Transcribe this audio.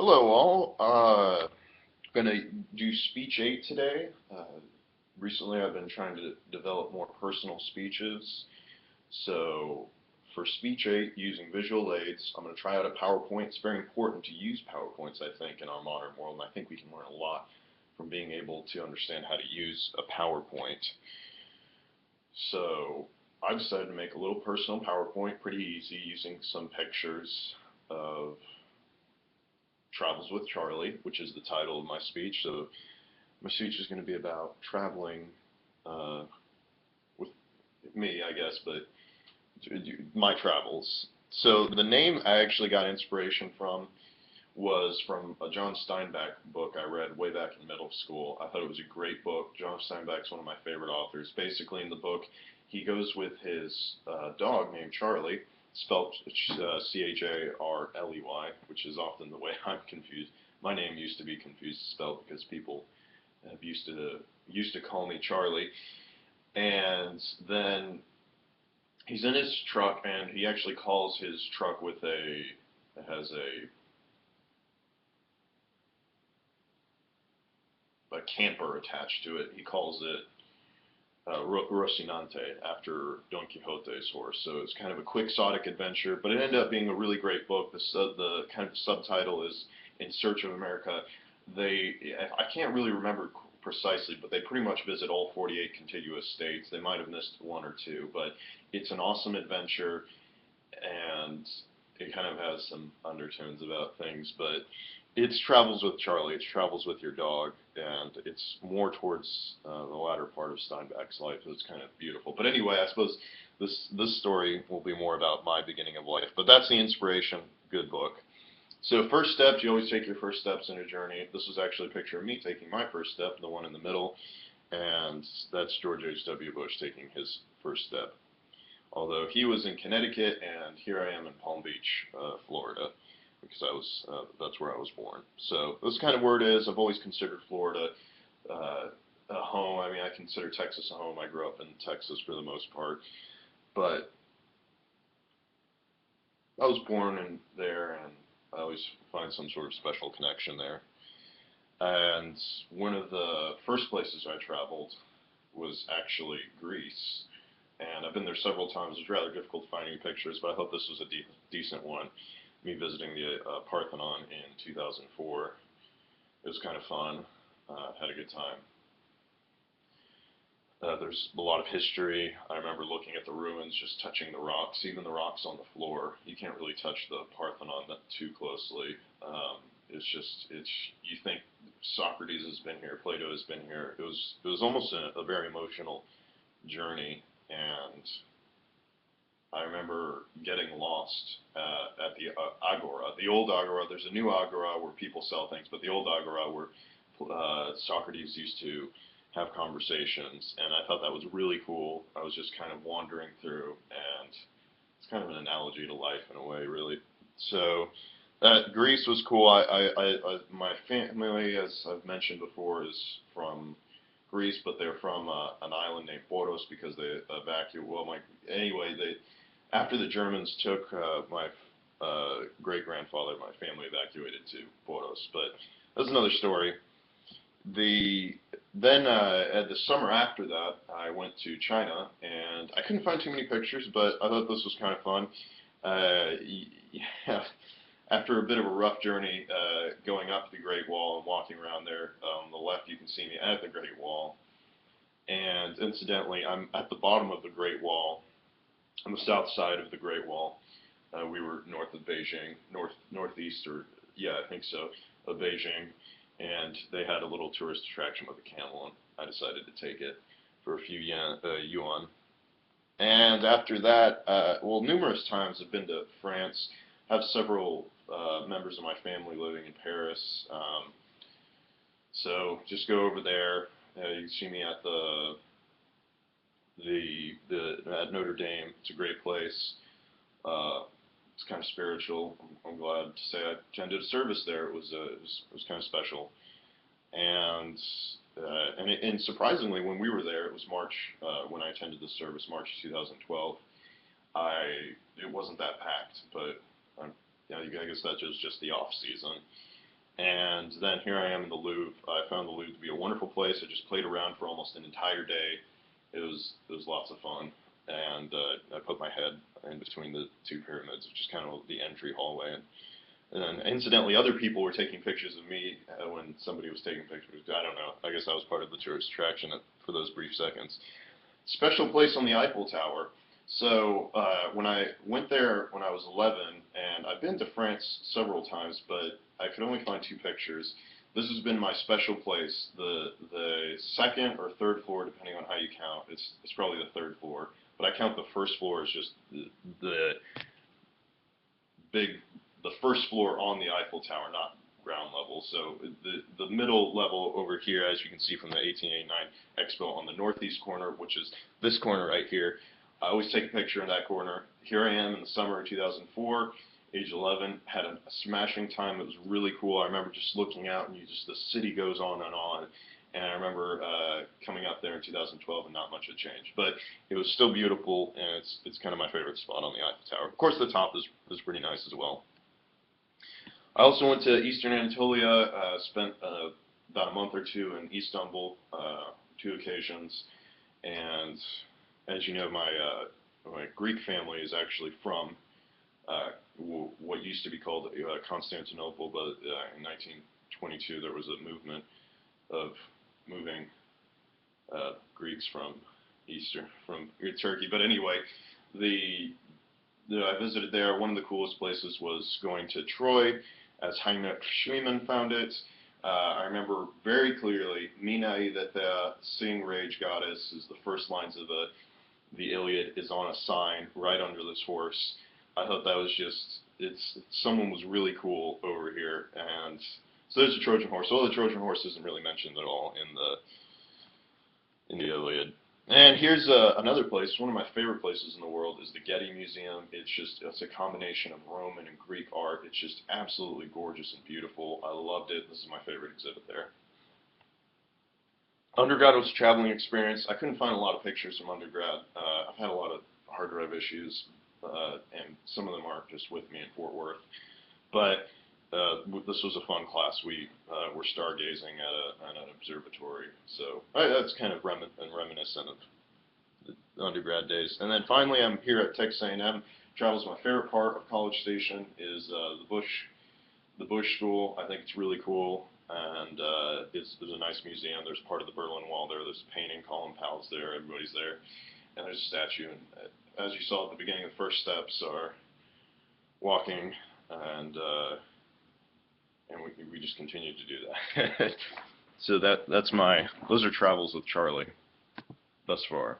Hello all. Gonna do speech 8 today. Recently I've been trying to develop more personal speeches. So for speech 8, using visual aids, I'm gonna try out a PowerPoint. It's very important to use PowerPoints, I think, in our modern world, and I think we can learn a lot from being able to understand how to use a PowerPoint. So I decided to make a little personal PowerPoint, pretty easy, using some pictures of Travels with Charley, which is the title of my speech. So my speech is going to be about traveling uh, with me, I guess, but my travels. So the name I actually got inspiration from was from a John Steinbeck book I read way back in middle school. I thought it was a great book. John Steinbeck's one of my favorite authors. Basically, in the book, he goes with his dog named Charley, spelled Charley, which is often the way I'm confused. My name used to be confused spelled because people have used to call me Charley. And then he's in his truck, and he actually calls his truck with it has a camper attached to it. He calls it Rocinante, after Don Quixote's horse. So it's kind of a quixotic adventure, but it ended up being a really great book. The kind of subtitle is In Search of America. I can't really remember precisely, but they pretty much visit all 48 contiguous states. They might have missed one or two, but it's an awesome adventure, and it kind of has some undertones about things, but it's Travels with Charley. It's Travels with your dog, and it's more towards the latter part of Steinbeck's life. So it's kind of beautiful. But anyway, I suppose this story will be more about my beginning of life. But that's the inspiration. Good book. So first steps, you always take your first steps in a journey. This was actually a picture of me taking my first step, the one in the middle, and that's George H.W. Bush taking his first step. Although he was in Connecticut, and here I am in Palm Beach, Florida, because that's where I was born. So that's kind of where it is. I've always considered Florida a home. I mean, I consider Texas a home. I grew up in Texas for the most part, but I was born in there, and I always find some sort of special connection there. And one of the first places I traveled was actually Greece. And I've been there several times. It was rather difficult to find any pictures, but I thought this was a decent one. Me visiting the Parthenon in 2004. It was kind of fun. Had a good time. There's a lot of history. I remember looking at the ruins, just touching the rocks, even the rocks on the floor. You can't really touch the Parthenon that too closely. You think Socrates has been here, Plato has been here. It was almost a very emotional journey, and I remember getting lost at the Agora. The old Agora, there's a new Agora where people sell things, but the old Agora where Socrates used to have conversations, and I thought that was really cool. I was just kind of wandering through, and it's kind of an analogy to life in a way, really. So Greece was cool. My family, as I've mentioned before, is from Greece, but they're from an island named Poros because they evacuated. Well, after the Germans took my great grandfather, my family evacuated to Poros. But that's another story. The summer after that, I went to China, and I couldn't find too many pictures, but I thought this was kind of fun. Yeah, after a bit of a rough journey going up the Great Wall and walking around there, on the left you can see me at the Great Wall. And incidentally, I'm at the bottom of the Great Wall, on the south side of the Great Wall. We were north of Beijing, northeast, or yeah, I think so, of Beijing, and they had a little tourist attraction with a camel, and I decided to take it for a few yuan. And after that, numerous times I've been to France, have several members of my family living in Paris, so just go over there. You can see me at at Notre Dame. It's a great place. It's kind of spiritual. I'm glad to say I attended a service there. It was kind of special, and surprisingly, when we were there, it was March when I attended the service, March 2012. It wasn't that packed, but yeah, I guess that was just the off season. And then here I am in the Louvre. I found the Louvre to be a wonderful place. I just played around for almost an entire day. It was lots of fun, and I put my head in between the two pyramids, which is kind of the entry hallway. And then, incidentally, other people were taking pictures of me when somebody was taking pictures. I don't know. I guess I was part of the tourist attraction for those brief seconds. Special place on the Eiffel Tower. So when I went there when I was 11, and I've been to France several times, but I could only find 2 pictures. This has been my special place. The second or third floor, depending on how you count. It's probably the third floor, but I count the first floor as just the the first floor on the Eiffel Tower, not ground level. So the middle level over here, as you can see from the 1889 Expo on the northeast corner, which is this corner right here. I always take a picture in that corner. Here I am in the summer of 2004, age 11, had a smashing time. It was really cool. I remember just looking out, and the city goes on and on. And I remember coming up there in 2012, and not much had changed. But it was still beautiful, and it's kind of my favorite spot on the Eiffel Tower. Of course, the top is pretty nice as well. I also went to Eastern Anatolia, spent about a month or 2 in Istanbul, 2 occasions, and as you know, my Greek family is actually from what used to be called Constantinople, but in 1922 there was a movement of moving Greeks from Turkey. But anyway, I visited there. One of the coolest places was going to Troy, as Heinrich Schliemann found it. I remember very clearly, Minai that the seeing rage goddess is the first lines of the Iliad is on a sign right under this horse. I thought that was someone was really cool over here. And so there's a Trojan horse. Well, the Trojan horse isn't really mentioned at all in the Iliad. And here's another place. One of my favorite places in the world is the Getty Museum. It's a combination of Roman and Greek art. It's just absolutely gorgeous and beautiful. I loved it. This is my favorite exhibit there. Undergrad was a traveling experience. I couldn't find a lot of pictures from undergrad. I've had a lot of hard drive issues, and some of them are just with me in Fort Worth. But this was a fun class. We were stargazing at an observatory, so that's kind of reminiscent of the undergrad days. And then finally, I'm here at Texas A&M. Travel's my favorite part of College Station is the Bush School. I think it's really cool, and there's a nice museum. There's part of the Berlin Wall there. There's a painting, Colin Powell's there. Everybody's there, and there's a statue. And as you saw at the beginning, the first steps are walking, and we just continue to do that. So those are travels with Charley thus far.